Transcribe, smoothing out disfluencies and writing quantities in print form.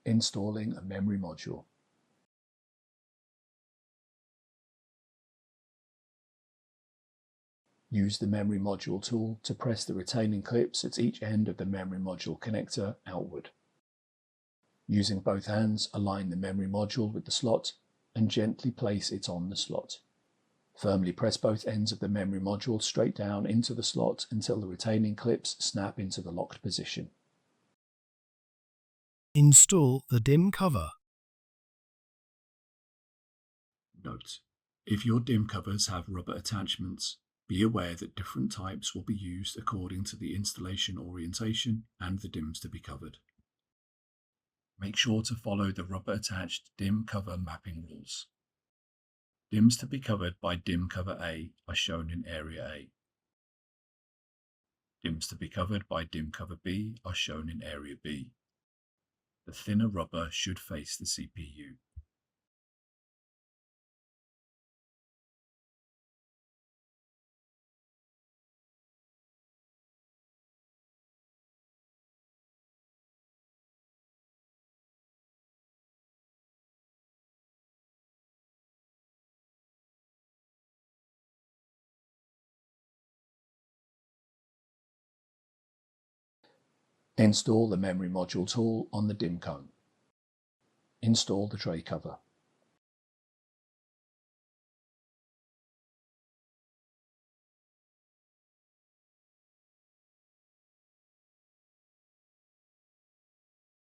Installing a memory module. Use the memory module tool to press the retaining clips at each end of the memory module connector outward. Using both hands, align the memory module with the slot and gently place it on the slot. Firmly press both ends of the memory module straight down into the slot until the retaining clips snap into the locked position. Install the DIMM cover. Note: if your DIMM covers have rubber attachments, be aware that different types will be used according to the installation orientation and the DIMMs to be covered. Make sure to follow the rubber-attached DIMM cover mapping rules. DIMMs to be covered by DIMM cover A are shown in Area A. DIMMs to be covered by DIMM cover B are shown in Area B. The thinner rubber should face the CPU. Install the memory module tool on the DIMM cone. Install the tray cover.